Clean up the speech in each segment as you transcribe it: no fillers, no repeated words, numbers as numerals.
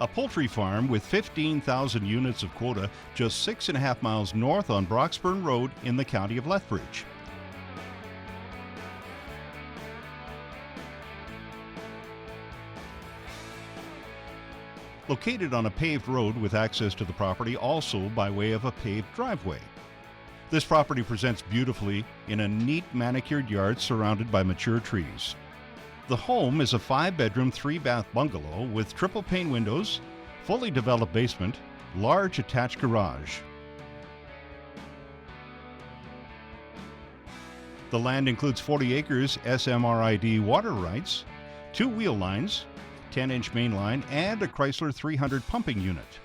A poultry farm with 15,000 units of quota just 6.5 miles north on Broxburn Road in the County of Lethbridge. Located on a paved road with access to the property also by way of a paved driveway. This property presents beautifully in a neat manicured yard surrounded by mature trees. The home is a 5-bedroom, 3-bath bungalow with triple pane windows, fully developed basement, large attached garage. The land includes 40 acres SMRID water rights, 2 wheel lines, 10-inch main line, and a Chrysler 300 pumping unit.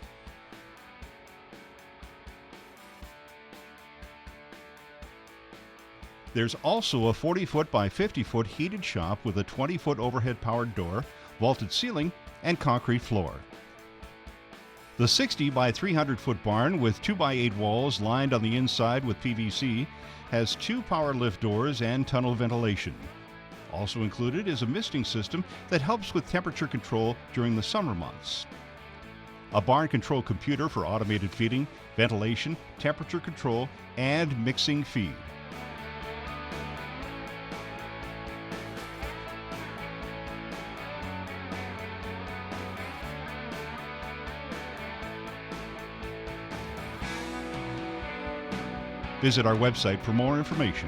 There's also a 40-foot by 50-foot heated shop with a 20-foot overhead powered door, vaulted ceiling, and concrete floor. The 60 by 300-foot barn with 2 by 8 walls lined on the inside with PVC has 2 power lift doors and tunnel ventilation. Also included is a misting system that helps with temperature control during the summer months. A barn control computer for automated feeding, ventilation, temperature control, and mixing feed. Visit our website for more information.